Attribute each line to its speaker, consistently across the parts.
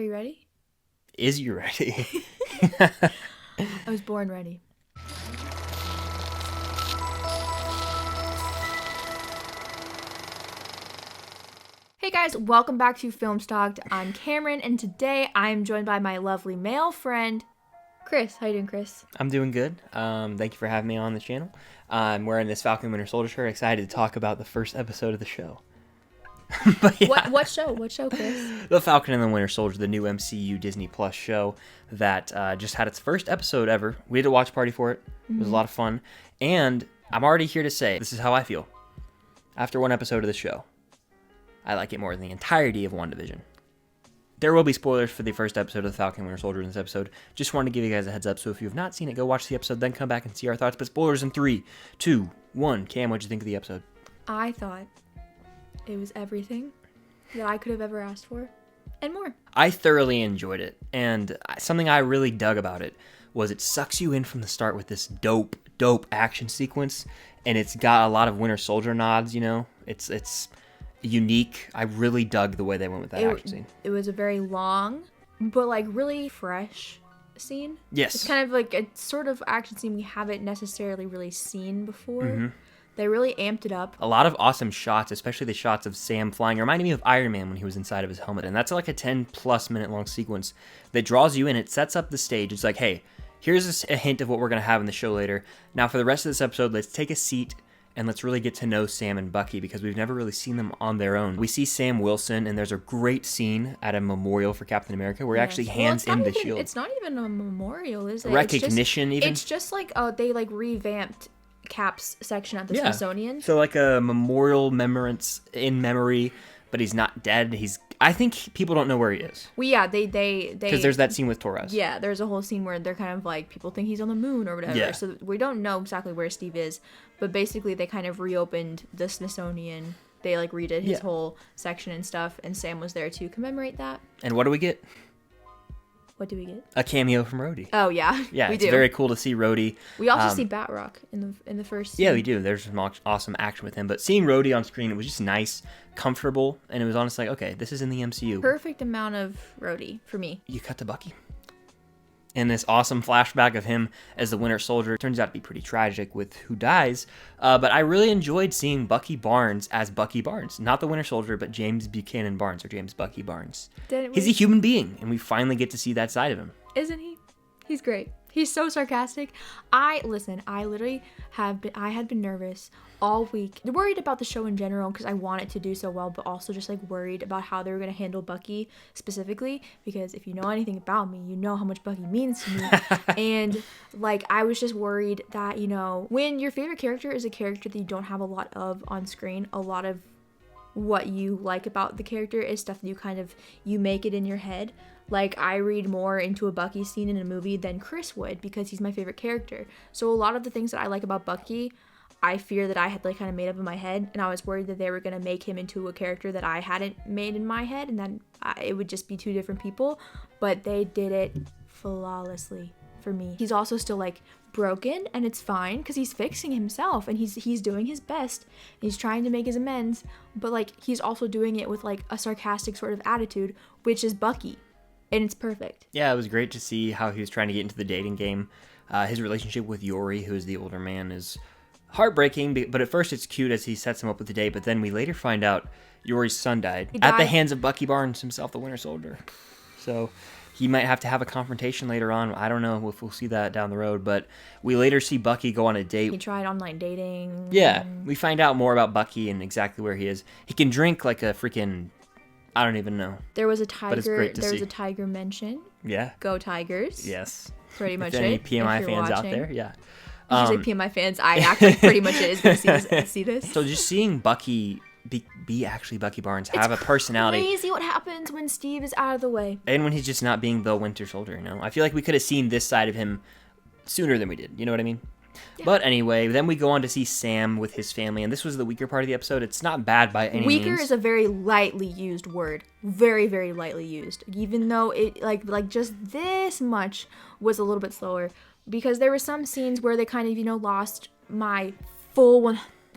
Speaker 1: you ready?
Speaker 2: Is you ready?
Speaker 1: I was born ready. Hey guys, welcome back to Film Stalked. I'm Cameron, and today I'm joined by my lovely male friend, Chris. How you doing, Chris?
Speaker 2: I'm doing good. Thank you for having me on the channel. I'm wearing this Falcon Winter Soldier shirt. Excited to talk about the first episode of the show.
Speaker 1: But yeah. What show? What show, Chris?
Speaker 2: The Falcon and the Winter Soldier, the new MCU Disney Plus show that just had its first episode ever. We did a watch party for it. It was a lot of fun. And I'm already here to say, this is how I feel. After one episode of the show, I like it more than the entirety of WandaVision. There will be spoilers for the first episode of the Falcon and Winter Soldier in this episode. Just wanted to give you guys a heads up, so if you have not seen it, go watch the episode, then come back and see our thoughts. But spoilers in 3, 2, 1. Cam, what'd you think of the episode?
Speaker 1: I thought it was everything that I could have ever asked for, and more.
Speaker 2: I thoroughly enjoyed it, and something I really dug about it was it sucks you in from the start with this dope action sequence, and it's got a lot of Winter Soldier nods, you know? It's unique. I really dug the way they went with that action scene.
Speaker 1: It was a very long, but like really fresh scene.
Speaker 2: Yes.
Speaker 1: It's kind of like a sort of action scene we haven't necessarily really seen before.
Speaker 2: Mm-hmm.
Speaker 1: They really amped it up.
Speaker 2: A lot of awesome shots, especially the shots of Sam flying. It reminded me of Iron Man when he was inside of his helmet. And that's like a 10+ minute long sequence that draws you in. It sets up the stage. It's like, hey, here's a hint of what we're going to have in the show later. Now for the rest of this episode, let's take a seat and let's really get to know Sam and Bucky, because we've never really seen them on their own. We see Sam Wilson, and there's a great scene at a memorial for Captain America where he actually hands him the shield.
Speaker 1: It's not even a memorial, is it?
Speaker 2: Recognition, even?
Speaker 1: It's just like they like revamped Cap's section at the Smithsonian.
Speaker 2: So like a memorial memorance in memory, but he's not dead. I think people don't know where he is.
Speaker 1: Well, yeah, they
Speaker 2: because there's that scene with Torres.
Speaker 1: Yeah, there's a whole scene where they're kind of like, people think he's on the moon or whatever.
Speaker 2: Yeah.
Speaker 1: So we don't know exactly where Steve is, but basically they kind of reopened the Smithsonian. They like redid his whole section and stuff, and Sam was there to commemorate that.
Speaker 2: And what do we get?
Speaker 1: What do we get?
Speaker 2: A cameo from Rhodey.
Speaker 1: Oh yeah,
Speaker 2: yeah,
Speaker 1: we
Speaker 2: it's
Speaker 1: do.
Speaker 2: Very cool to see Rhodey.
Speaker 1: We also see Batroc in the first scene.
Speaker 2: Yeah, we do. There's some awesome action with him, but seeing Rhodey on screen, it was just nice, comfortable, and it was honestly like, okay, this is in the MCU.
Speaker 1: Perfect amount of Rhodey for me.
Speaker 2: You cut to Bucky. And this awesome flashback of him as the Winter Soldier turns out to be pretty tragic with who dies. But I really enjoyed seeing Bucky Barnes as Bucky Barnes. Not the Winter Soldier, but James Buchanan Barnes, or James Bucky Barnes. He's a human being, and we finally get to see that side of him.
Speaker 1: Isn't he? He's great. He's so sarcastic. I literally had been nervous all week. Worried about the show in general because I want it to do so well, but also just like worried about how they were going to handle Bucky specifically, because if you know anything about me, you know how much Bucky means to me. And like, I was just worried that, you know, when your favorite character is a character that you don't have a lot of on screen, a lot of what you like about the character is stuff that you make it in your head. Like, I read more into a Bucky scene in a movie than Chris would, because he's my favorite character. So a lot of the things that I like about Bucky, I fear that I had like kind of made up in my head, and I was worried that they were going to make him into a character that I hadn't made in my head, and then it would just be two different people. But they did it flawlessly for me. He's also still like broken, and it's fine because he's fixing himself, and he's doing his best, and he's trying to make his amends, but like he's also doing it with like a sarcastic sort of attitude, which is Bucky. And it's perfect.
Speaker 2: Yeah, it was great to see how he was trying to get into the dating game. His relationship with Yori, who is the older man, is heartbreaking, but at first it's cute as he sets him up with the date, but then we later find out Yori's son died at the hands of Bucky Barnes himself, the Winter Soldier. So he might have to have a confrontation later on. I don't know if we'll see that down the road, but we later see Bucky go on a date.
Speaker 1: He tried online dating.
Speaker 2: Yeah, we find out more about Bucky and exactly where he is. He can drink like a freaking... I don't even know.
Speaker 1: There was a tiger.
Speaker 2: But it's great to see.
Speaker 1: Was a tiger mention.
Speaker 2: Yeah.
Speaker 1: Go Tigers.
Speaker 2: Yes.
Speaker 1: Pretty much
Speaker 2: any
Speaker 1: it.
Speaker 2: PMI fans out there, yeah.
Speaker 1: Did you say PMI fans? I actually pretty much it is going to see this.
Speaker 2: So just seeing Bucky be actually Bucky Barnes, have a personality.
Speaker 1: It's crazy what happens when Steve is out of the way.
Speaker 2: And when he's just not being the Winter Soldier, you know? I feel like we could have seen this side of him sooner than we did. You know what I mean? Yeah. But anyway, then we go on to see Sam with his family, and this was the weaker part of the episode. It's not bad by any means.
Speaker 1: Weaker is a very lightly used word. Very, very lightly used. Even though it, like just this much was a little bit slower. Because there were some scenes where they kind of, you know, lost my full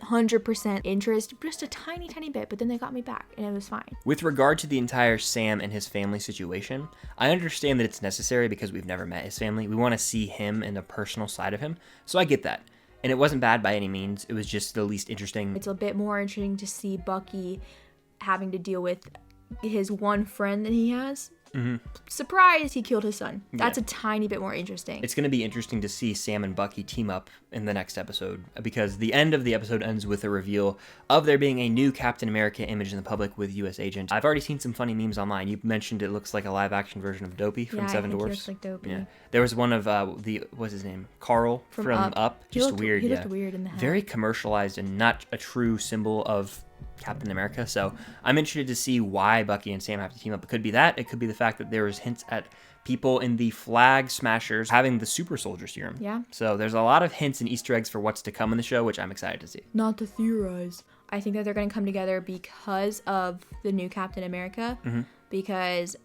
Speaker 1: 100% interest, just a tiny, tiny bit, but then they got me back and it was fine.
Speaker 2: With regard to the entire Sam and his family situation, I understand that it's necessary because we've never met his family. We want to see him and the personal side of him. So I get that. And it wasn't bad by any means. It was just the least interesting.
Speaker 1: It's a bit more interesting to see Bucky having to deal with his one friend that he has. Surprise, he killed his son. That's a tiny bit more interesting.
Speaker 2: It's going to be interesting to see Sam and Bucky team up in the next episode, because the end of the episode ends with a reveal of there being a new Captain America image in the public with U.S. Agent. I've already seen some funny memes online. You mentioned it looks like a live-action version of Dopey from Seven Dwarfs.
Speaker 1: He looks like Dopey.
Speaker 2: Yeah, there was one of what's his name? Carl from Up. Just weird.
Speaker 1: He looked weird in the head.
Speaker 2: Very commercialized and not a true symbol of Captain America. So I'm interested to see why Bucky and Sam have to team up. It could be that. It could be the fact that there was hints at people in the Flag Smashers having the super soldier serum.
Speaker 1: Yeah.
Speaker 2: So there's a lot of hints and Easter eggs for what's to come in the show, which I'm excited to see.
Speaker 1: Not to theorize. I think that they're going to come together because of the new Captain America. Because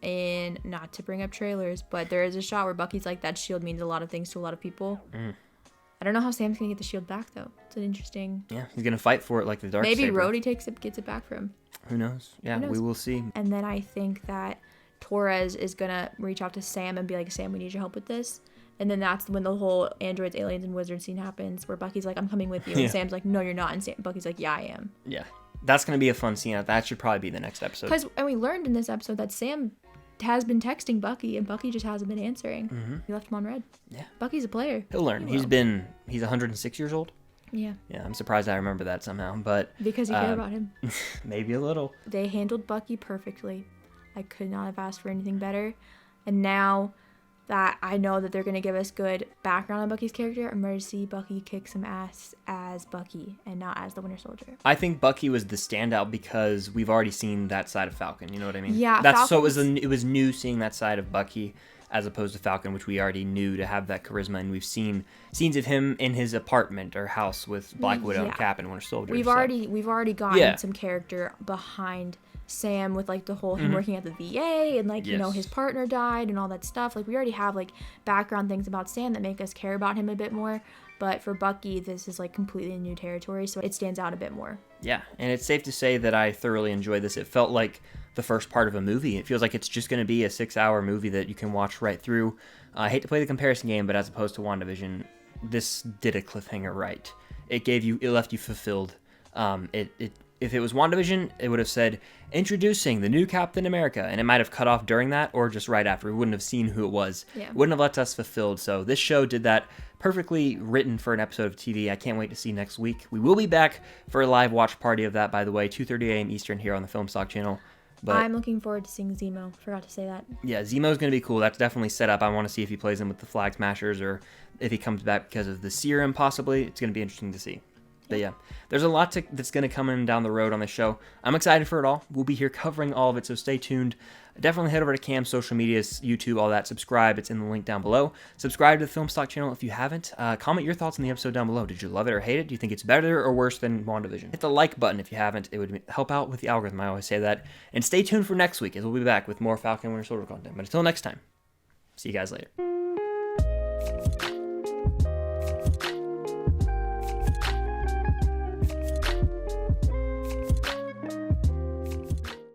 Speaker 1: not to bring up trailers, but there is a shot where Bucky's like, that shield means a lot of things to a lot of people. I don't know how Sam's going to get the shield back, though. It's an interesting...
Speaker 2: Yeah, he's going to fight for it like the Dark
Speaker 1: Maybe
Speaker 2: Saber.
Speaker 1: Rhodey gets it back from him.
Speaker 2: Who knows? Yeah, we will see.
Speaker 1: And then I think that Torres is going to reach out to Sam and be like, Sam, we need your help with this. And then that's when the whole androids, aliens, and wizards scene happens, where Bucky's like, I'm coming with you. And Sam's like, no, you're not. And Bucky's like, yeah, I am.
Speaker 2: Yeah. That's going to be a fun scene. That should probably be the next episode.
Speaker 1: And we learned in this episode that Sam has been texting Bucky, and Bucky just hasn't been answering. He left him on red. Yeah. Bucky's a player.
Speaker 2: He'll learn. He's 106 years old.
Speaker 1: Yeah.
Speaker 2: Yeah, I'm surprised I remember that somehow, but...
Speaker 1: Because you care about him.
Speaker 2: Maybe a little.
Speaker 1: They handled Bucky perfectly. I could not have asked for anything better. And now that I know that they're going to give us good background on Bucky's character, I'm ready to see Bucky kick some ass as Bucky and not as the Winter Soldier. I
Speaker 2: think Bucky was the standout because we've already seen that side of Falcon, you know what I mean?
Speaker 1: Yeah,
Speaker 2: so it was new seeing that side of Bucky as opposed to Falcon, which we already knew to have that charisma, and we've seen scenes of him in his apartment or house with Black Widow, Cap, and Winter Soldier.
Speaker 1: We've already gotten some character behind Sam with like the whole him working at the VA and like you know his partner died and all that stuff. Like we already have like background things about Sam that make us care about him a bit more. But for Bucky, this is like completely new territory, so it stands out a bit more. Yeah, and it's safe to say that I thoroughly enjoyed this. It felt like the first part of a movie. It feels like it's just going to be a 6-hour movie that you can watch right through. I hate to play the comparison game, but as opposed to WandaVision, this did a cliffhanger right. It left you fulfilled. If it was WandaVision, it would have said, introducing the new Captain America, and it might have cut off during that or just right after. We wouldn't have seen who it was. Yeah. Wouldn't have left us fulfilled. So this show did that, perfectly written for an episode of TV. I can't wait to see next week. We will be back for a live watch party of that, by the way, 2:30 a.m. Eastern here on the Film Stock channel. But I'm looking forward to seeing Zemo. Forgot to say that. Yeah, Zemo's going to be cool. That's definitely set up. I want to see if he plays him with the Flag Smashers or if he comes back because of the serum, possibly. It's going to be interesting to see. But yeah, there's a lot that's going to come in down the road on the show. I'm excited for it all. We'll be here covering all of it, so stay tuned. Definitely head over to Cam's social medias, YouTube, all that. Subscribe. It's in the link down below. Subscribe to the Film Stock channel if you haven't. Comment your thoughts on the episode down below. Did you love it or hate it? Do you think it's better or worse than WandaVision? Hit the like button if you haven't. It would help out with the algorithm. I always say that. And stay tuned for next week as we'll be back with more Falcon Winter Soldier content. But until next time, see you guys later.